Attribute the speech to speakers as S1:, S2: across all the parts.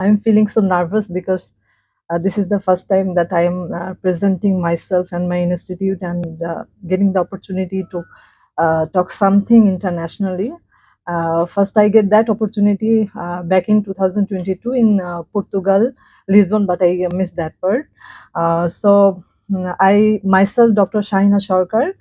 S1: I'm feeling so nervous because this is the first time that I am presenting myself and my institute and getting the opportunity to talk something internationally. First, I get that opportunity back in 2022 in Portugal, Lisbon, but I missed that part. I myself, Dr. Shahina Sarkar,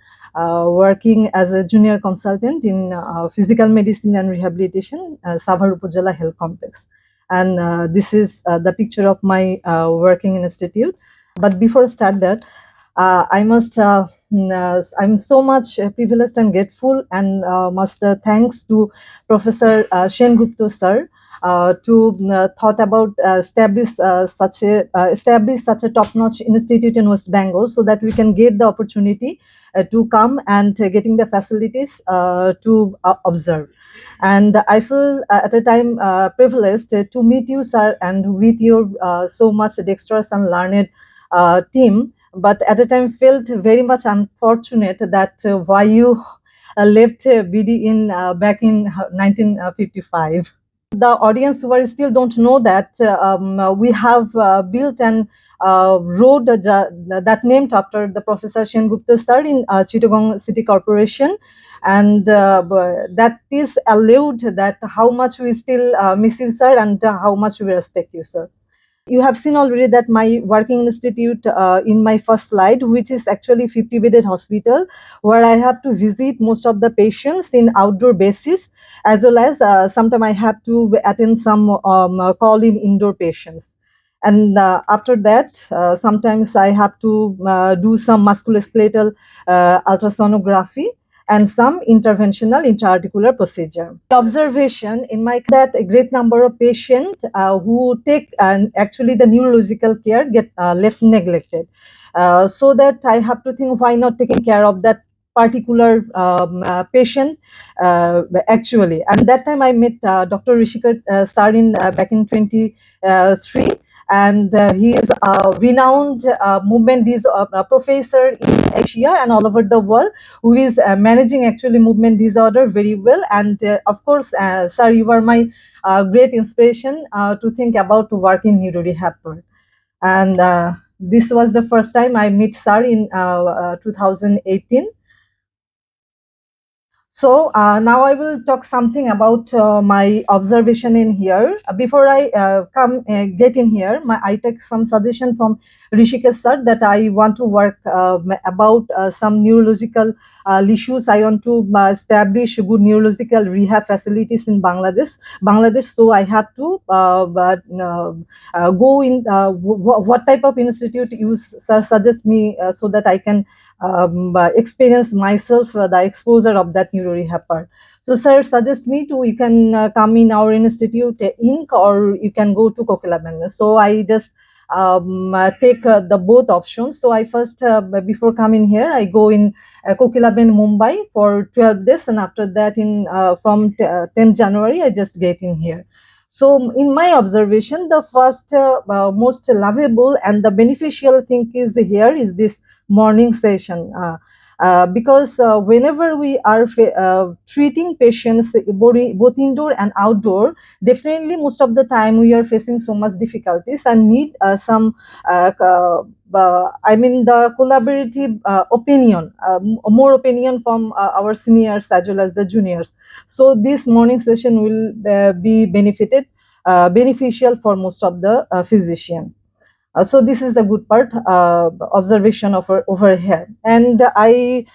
S1: working as a junior consultant in physical medicine and rehabilitation, Savar Upazila Health Complex, and this is the picture of my working institute. But before I start that, I must I'm so much privileged and grateful, and must thanks to Professor Shen Gupta sir to thought about establish such a top-notch institute in West Bengal, so that we can get the opportunity to come and getting the facilities to observe. And I feel at a time privileged to meet you, sir, and with your so much dexterous and learned team. But at a time felt very much unfortunate that why you left BD in back in 1955. The audience who are still don't know that we have built an road that named after the Professor Shen Gupta sir in Chittagong City Corporation, and that is allowed that how much we still miss you, sir, and how much we respect you, sir. You have seen already that my working institute in my first slide, which is actually 50-bedded hospital, where I have to visit most of the patients in outdoor basis, as well as sometimes I have to attend some call in indoor patients. And after that, sometimes I have to do some musculoskeletal ultrasonography and some interventional intra-articular procedure. Observation in my that a great number of patients who take actually the neurological care get left neglected. So that I have to think, why not taking care of that particular patient actually. And that time I met Dr. Rishikar sir in back in 23, and he is a renowned movement professor in Asia and all over the world, who is managing actually movement disorder very well. And of course, sir, you are my great inspiration to think about to work in neuro rehab. And this was the first time I met sir in 2018. So now I will talk something about my observation in here. Before I come get in here, I take some suggestion from Rishikesh sir that I want to work about some neurological issues. I want to establish good neurological rehab facilities in Bangladesh. So I have to go in. What type of institute you sir suggest me so that I can experience myself the exposure of that neuro rehab part. So, sir, suggest me to you can come in our institute Inc. or you can go to Kokilaben. So I just take the both options. So I first before coming here, I go in Kokilaben, Mumbai for 12 days, and after that, in from 10th January, I just get in here. So, in my observation, the first most lovable and the beneficial thing is here is this morning session. Because whenever we are treating patients both indoor and outdoor, definitely most of the time we are facing so much difficulties and need some I mean the collaborative opinion, more opinion from our seniors as well as the juniors. So this morning session will be beneficial for most of the physician. So this is the good part, observation over here. And I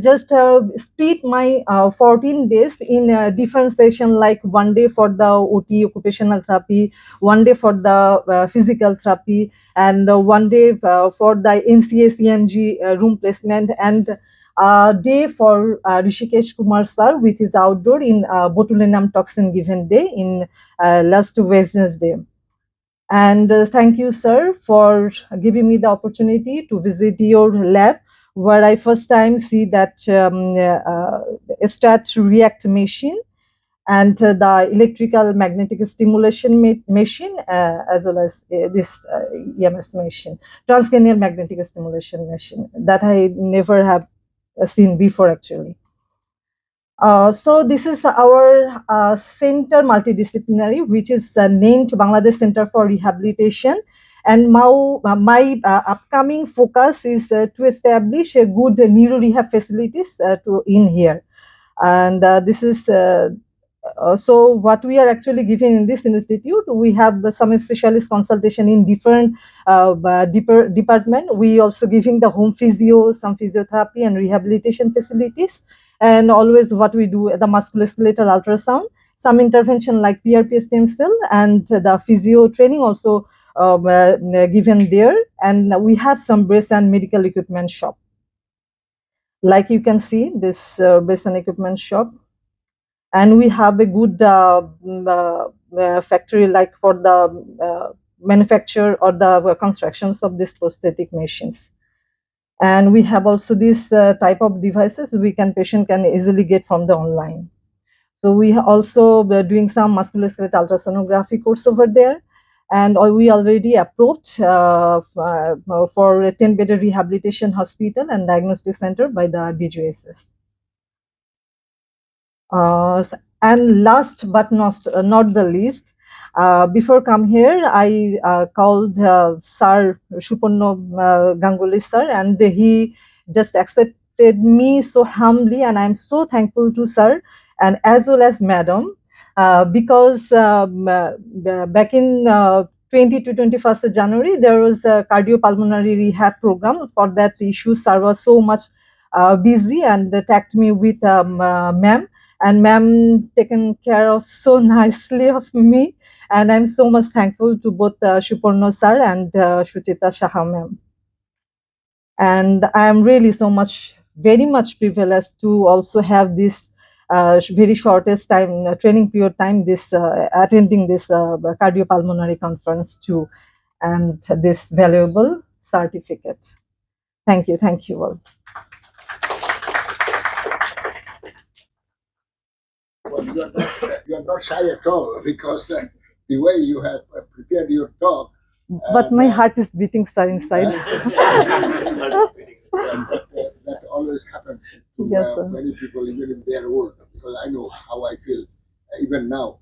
S1: just split my 14 days in a different session, like one day for the OT, occupational therapy, one day for the physical therapy, and one day for the NCA CMG room placement, and a day for Rishikesh Kumar sir with his outdoor in botulinum toxin given day in last Wednesday. And thank you, sir, for giving me the opportunity to visit your lab, where I first time see that stat react machine and the electrical magnetic stimulation machine, as well as this EMS machine, transcranial magnetic stimulation machine, that I never have seen before actually. So this is our center multidisciplinary, which is named Bangladesh Center for Rehabilitation. And my upcoming focus is to establish a good neuro rehab facilities to in here. And this is so what we are actually giving in this institute. We have some specialist consultation in different deeper department. We also giving the home physio, some physiotherapy and rehabilitation facilities, and always what we do the musculoskeletal ultrasound, some intervention like PRP stem cell, and the physio training also given there. And we have some breast and medical equipment shop, like you can see this breast and equipment shop. And we have a good factory like for the manufacture or the constructions of these prosthetic machines. And we have also this type of devices we can patient can easily get from the online. So we also doing some musculoskeletal ultrasonography course over there. And we already approached for a 10-bedded rehabilitation hospital and diagnostic center by the DGSS. And last but not the least, before come here, I called Sir Suparno Ganguly sir, and he just accepted me so humbly, and I'm so thankful to sir and as well as madam, because back in 20 to 21st of January, there was a cardiopulmonary rehab program. For that issue, sir was so much busy and tagged me with ma'am, and ma'am taken care of so nicely of me, and I'm so much thankful to both Shuparno sir and Shuchita Shaha ma'am. And I am really so much very much privileged to also have this very shortest time training period time this attending this cardiopulmonary conference too, and this valuable certificate. Thank you all.
S2: Well, you are not shy at all because the way you have prepared your talk.
S1: But my heart is beating sir inside.
S2: That always happens to
S1: Yes, sir.
S2: many people, even if they are old, because I know how I feel even now.